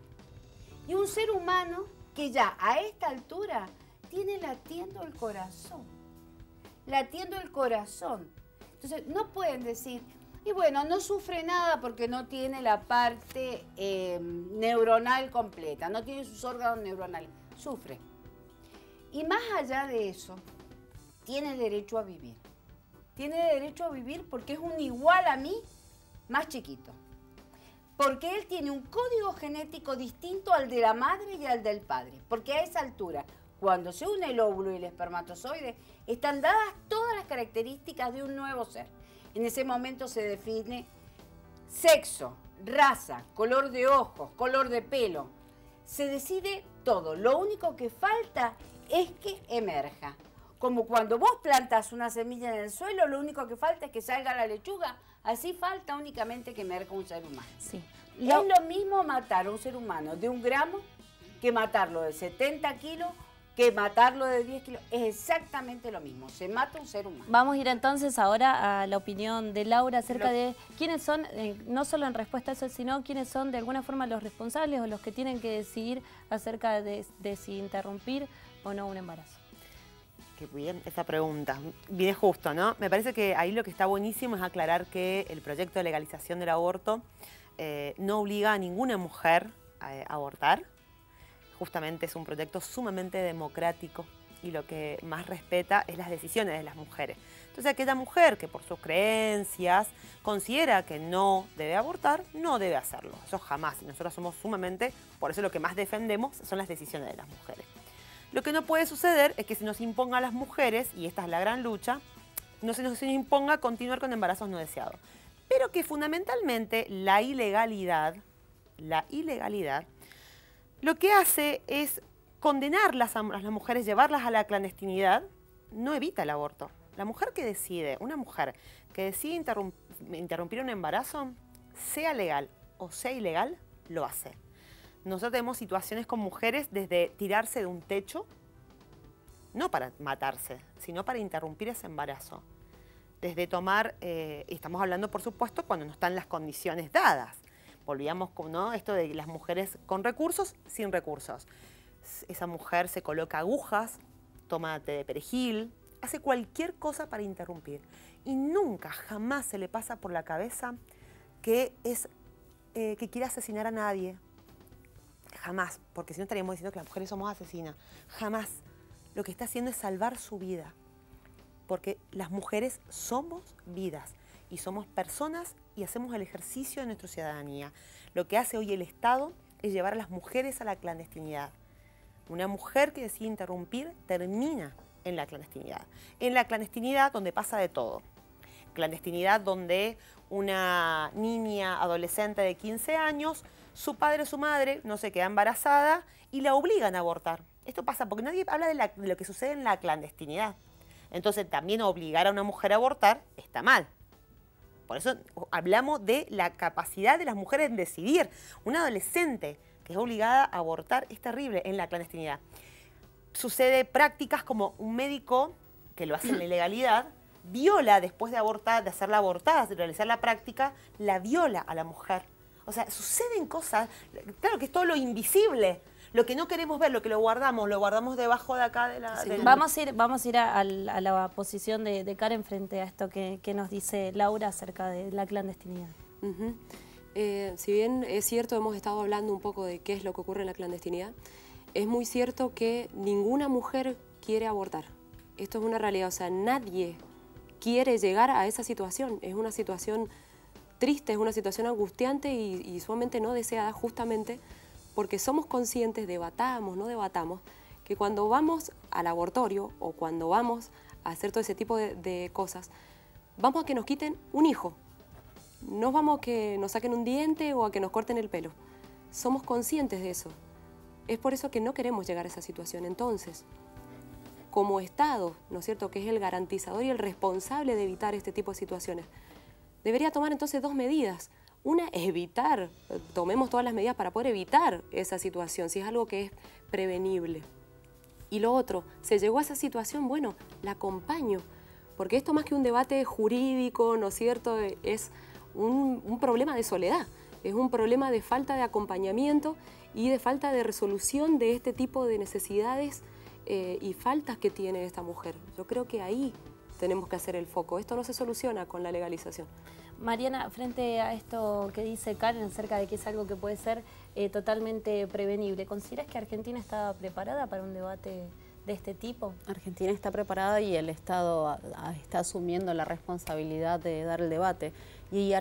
Y un ser humano que ya a esta altura tiene latiendo el corazón. Latiendo el corazón. Entonces no pueden decir, y bueno, no sufre nada porque no tiene la parte neuronal completa, no tiene sus órganos neuronales. Sufre. Y más allá de eso, tiene derecho a vivir. Tiene derecho a vivir porque es un igual a mí, más chiquito. Porque él tiene un código genético distinto al de la madre y al del padre. Porque a esa altura, cuando se une el óvulo y el espermatozoide, están dadas todas las características de un nuevo ser. En ese momento se define sexo, raza, color de ojos, color de pelo. Se decide todo. Lo único que falta es que emerja. Como cuando vos plantas una semilla en el suelo, lo único que falta es que salga la lechuga. Así falta únicamente que emerja un ser humano. Sí. Es lo mismo matar a un ser humano de 1 gramo que matarlo de 70 kilos, que matarlo de 10 kilos. Es exactamente lo mismo. Se mata un ser humano. Vamos a ir entonces ahora a la opinión de Laura acerca de quiénes son, no solo en respuesta a eso, sino quiénes son de alguna forma los responsables o los que tienen que decidir acerca de si interrumpir o no un embarazo. qué bien esa pregunta. Viene justo, ¿no? Me parece que ahí lo que está buenísimo es aclarar que el proyecto de legalización del aborto no obliga a ninguna mujer a abortar. Justamente es un proyecto sumamente democrático y lo que más respeta es las decisiones de las mujeres. Entonces, aquella mujer que por sus creencias considera que no debe abortar, no debe hacerlo. Eso jamás. Y nosotros somos sumamente, por eso lo que más defendemos son las decisiones de las mujeres. Lo que no puede suceder es que se nos imponga a las mujeres, y esta es la gran lucha, no se nos imponga continuar con embarazos no deseados. Pero que fundamentalmente la ilegalidad, lo que hace es condenarlas a las mujeres, llevarlas a la clandestinidad, no evita el aborto. La mujer que decide, una mujer que decide interrumpir un embarazo, sea legal o sea ilegal, lo hace. Nosotros tenemos situaciones con mujeres desde tirarse de un techo, no para matarse, sino para interrumpir ese embarazo. Desde tomar, y estamos hablando por supuesto cuando no están las condiciones dadas. Volvíamos con, ¿no?, esto de las mujeres con recursos, sin recursos. Esa mujer se coloca agujas, toma té de perejil, hace cualquier cosa para interrumpir. Y nunca, jamás se le pasa por la cabeza que quiere asesinar a nadie. Jamás, porque si no estaríamos diciendo que las mujeres somos asesinas. Jamás. Lo que está haciendo es salvar su vida. Porque las mujeres somos vidas y somos personas y hacemos el ejercicio de nuestra ciudadanía. Lo que hace hoy el Estado es llevar a las mujeres a la clandestinidad. Una mujer que decide interrumpir termina en la clandestinidad. En la clandestinidad donde pasa de todo. Clandestinidad donde una niña adolescente de 15 años, su padre o su madre no se queda embarazada y la obligan a abortar. Esto pasa porque nadie habla de lo que sucede en la clandestinidad. Entonces también obligar a una mujer a abortar está mal. Por eso hablamos de la capacidad de las mujeres en decidir. Una adolescente que es obligada a abortar es terrible en la clandestinidad. Sucede prácticas como un médico que lo hace en la ilegalidad, viola después de abortar, de hacerla abortada, de realizar la práctica, la viola a la mujer. O sea, suceden cosas, claro que es todo lo invisible, lo que no queremos ver, lo que lo guardamos debajo de acá de la... Sí. Vamos a ir a la posición de Karen frente a esto que nos dice Laura acerca de la clandestinidad. Si bien es cierto, hemos estado hablando un poco de qué es lo que ocurre en la clandestinidad, es muy cierto que ninguna mujer quiere abortar. Esto es una realidad, o sea, nadie quiere llegar a esa situación. Es una situación triste, es una situación angustiante y sumamente no deseada, justamente porque somos conscientes, no debatamos, que cuando vamos al abortorio o cuando vamos a hacer todo ese tipo de cosas, vamos a que nos quiten un hijo. No vamos a que nos saquen un diente o a que nos corten el pelo. Somos conscientes de eso. Es por eso que no queremos llegar a esa situación. Entonces, como Estado, ¿no es cierto?, que es el garantizador y el responsable de evitar este tipo de situaciones, debería tomar entonces dos medidas. Una, evitar, tomemos todas las medidas para poder evitar esa situación, si es algo que es prevenible. Y lo otro, se llegó a esa situación, bueno, la acompaño, porque esto más que un debate jurídico, ¿no es cierto?, es un problema de soledad, es un problema de falta de acompañamiento y de falta de resolución de este tipo de necesidades y faltas que tiene esta mujer. Yo creo que ahí tenemos que hacer el foco. Esto no se soluciona con la legalización. Mariana, frente a esto que dice Karen acerca de que es algo que puede ser totalmente prevenible, ¿consideras que Argentina está preparada para un debate de este tipo? Argentina está preparada y el Estado está asumiendo la responsabilidad de dar el debate. Y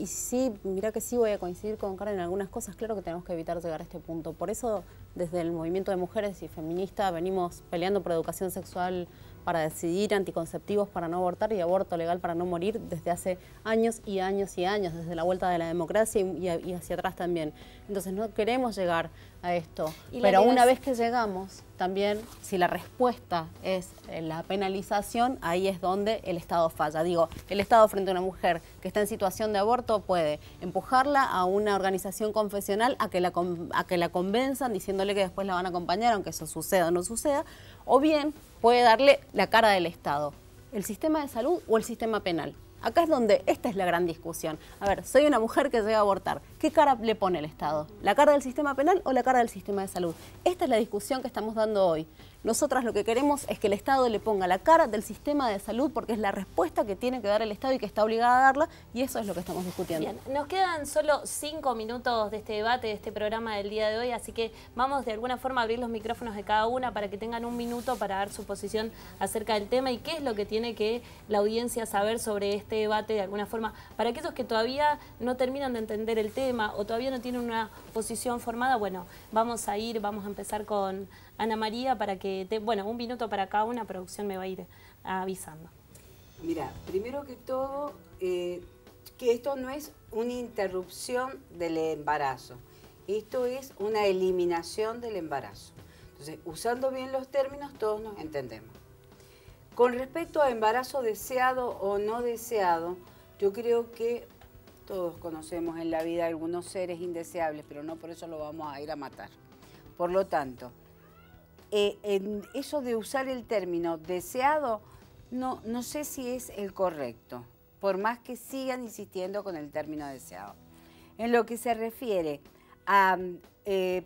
sí, mira que sí voy a coincidir con Karen en algunas cosas. Claro que tenemos que evitar llegar a este punto. Por eso, desde el movimiento de mujeres y feministas, venimos peleando por educación sexual para decidir, anticonceptivos para no abortar y aborto legal para no morir desde hace años y años y años, desde la vuelta de la democracia y hacia atrás también. Entonces no queremos llegar a esto, pero una vez que llegamos, también si la respuesta es la penalización, ahí es donde el Estado falla. Digo, el Estado frente a una mujer que está en situación de aborto puede empujarla a una organización confesional a que la convenzan diciéndole que después la van a acompañar, aunque eso suceda o no suceda, o bien puede darle la cara del Estado, el sistema de salud o el sistema penal. Acá es donde esta es la gran discusión. A ver, soy una mujer que llega a abortar. ¿Qué cara le pone el Estado? ¿La cara del sistema penal o la cara del sistema de salud? Esta es la discusión que estamos dando hoy. Nosotras lo que queremos es que el Estado le ponga la cara del sistema de salud, porque es la respuesta que tiene que dar el Estado y que está obligada a darla, y eso es lo que estamos discutiendo. Bien, nos quedan solo 5 minutos de este debate, de este programa del día de hoy, así que vamos de alguna forma a abrir los micrófonos de cada una para que tengan un minuto para dar su posición acerca del tema y qué es lo que tiene que la audiencia saber sobre este debate de alguna forma. Para aquellos que todavía no terminan de entender el tema o todavía no tienen una posición formada, bueno, vamos a empezar con Ana María para que, un minuto para cada una, producción me va a ir avisando. Mira, primero que todo, que esto no es una interrupción del embarazo, esto es una eliminación del embarazo. Entonces, usando bien los términos, todos nos entendemos. Con respecto a embarazo deseado o no deseado, yo creo que todos conocemos en la vida algunos seres indeseables, pero no por eso lo vamos a ir a matar. Por lo tanto, en eso de usar el término deseado, no sé si es el correcto, por más que sigan insistiendo con el término deseado. En lo que se refiere a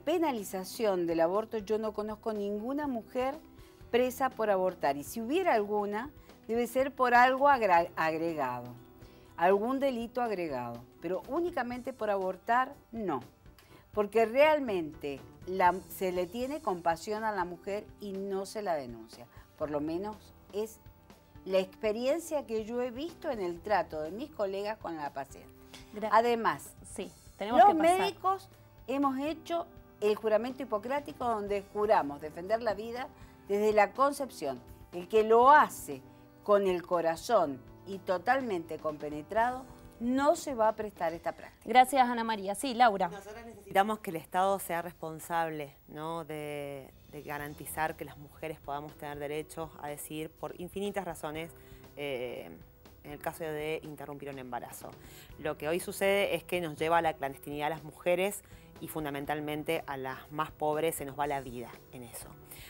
penalización del aborto, yo no conozco ninguna mujer presa por abortar, y si hubiera alguna, debe ser por algo agregado, algún delito agregado, pero únicamente por abortar, no. Porque realmente se le tiene compasión a la mujer y no se la denuncia. Por lo menos es la experiencia que yo he visto en el trato de mis colegas con la paciente. Además, los médicos hemos hecho el juramento hipocrático donde juramos defender la vida desde la concepción. El que lo hace con el corazón y totalmente compenetrado, no se va a prestar esta práctica. Gracias, Ana María. Sí, Laura. Nosotros necesitamos que el Estado sea responsable, ¿no?, de garantizar que las mujeres podamos tener derecho a decidir por infinitas razones en el caso de interrumpir un embarazo. Lo que hoy sucede es que nos lleva a la clandestinidad a las mujeres y fundamentalmente a las más pobres se nos va la vida en eso.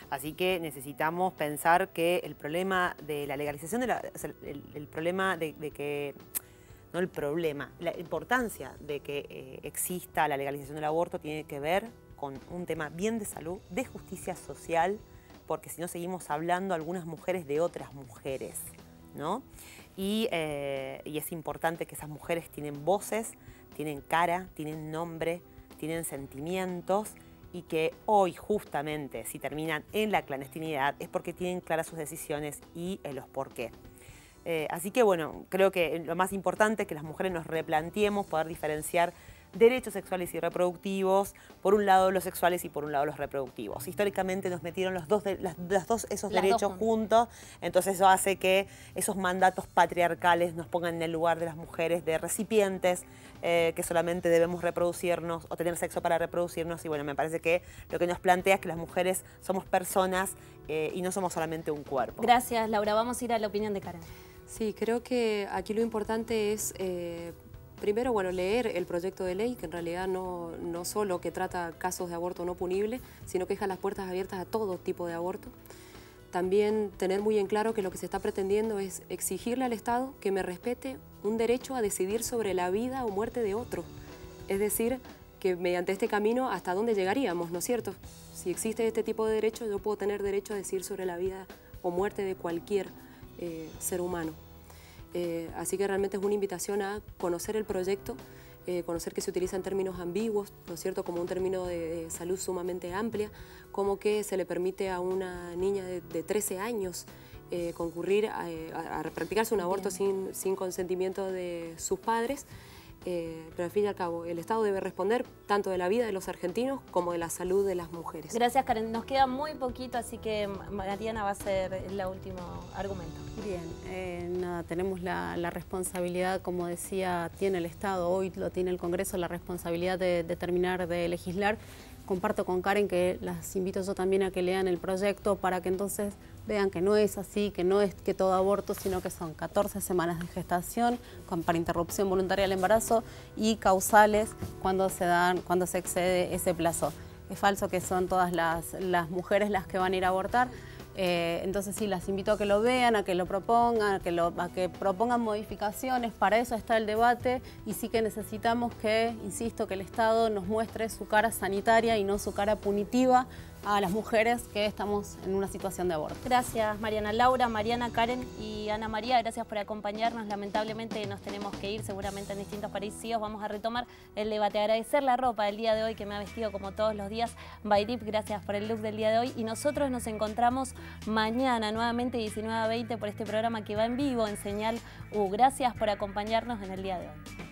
Así que necesitamos pensar que el problema de la legalización de la importancia de que exista la legalización del aborto tiene que ver con un tema bien de salud, de justicia social, porque si no seguimos hablando algunas mujeres de otras mujeres, ¿no? Y es importante que esas mujeres tienen voces, tienen cara, tienen nombre, tienen sentimientos, y que hoy justamente si terminan en la clandestinidad es porque tienen claras sus decisiones y los por qué. Así que bueno, creo que lo más importante es que las mujeres nos replanteemos poder diferenciar derechos sexuales y reproductivos, por un lado los sexuales y por un lado los reproductivos. Históricamente nos metieron esos derechos juntos, entonces eso hace que esos mandatos patriarcales nos pongan en el lugar de las mujeres de recipientes, que solamente debemos reproducirnos o tener sexo para reproducirnos, y bueno, me parece que lo que nos plantea es que las mujeres somos personas y no somos solamente un cuerpo. Gracias, Laura. Vamos a ir a la opinión de Karen. Sí, creo que aquí lo importante es primero, bueno, leer el proyecto de ley, que en realidad no solo que trata casos de aborto no punible, sino que deja las puertas abiertas a todo tipo de aborto. También tener muy en claro que lo que se está pretendiendo es exigirle al Estado que me respete un derecho a decidir sobre la vida o muerte de otro. Es decir, que mediante este camino hasta dónde llegaríamos, ¿no es cierto? Si existe este tipo de derecho, yo puedo tener derecho a decidir sobre la vida o muerte de cualquier ser humano. Así que realmente es una invitación a conocer el proyecto, conocer que se utiliza en términos ambiguos, ¿no es cierto?, como un término de salud sumamente amplia, como que se le permite a una niña de 13 años concurrir a practicarse un aborto sin consentimiento de sus padres, pero al fin y al cabo el Estado debe responder tanto de la vida de los argentinos como de la salud de las mujeres. Gracias, Karen. Nos queda muy poquito, así que Mariana va a ser el último argumento. Bien, nada, tenemos la responsabilidad, como decía, tiene el Estado, hoy lo tiene el Congreso, la responsabilidad de terminar de legislar. Comparto con Karen que las invito yo también a que lean el proyecto para que entonces vean que no es así, que no es que todo aborto, sino que son 14 semanas de gestación para interrupción voluntaria del embarazo y causales cuando se excede ese plazo. Es falso que son todas las mujeres las que van a ir a abortar. Entonces sí, las invito a que lo vean, a que lo propongan, a que propongan modificaciones. Para eso está el debate y sí que necesitamos que, insisto, que el Estado nos muestre su cara sanitaria y no su cara punitiva a las mujeres que estamos en una situación de aborto. Gracias, Mariana Laura, Mariana, Karen y Ana María. Gracias por acompañarnos. Lamentablemente nos tenemos que ir, seguramente en distintos países vamos a retomar el debate. Agradecer la ropa del día de hoy que me ha vestido como todos los días. Baidip, gracias por el look del día de hoy. Y nosotros nos encontramos mañana, nuevamente 19 a 20, por este programa que va en vivo en Señal U. Gracias por acompañarnos en el día de hoy.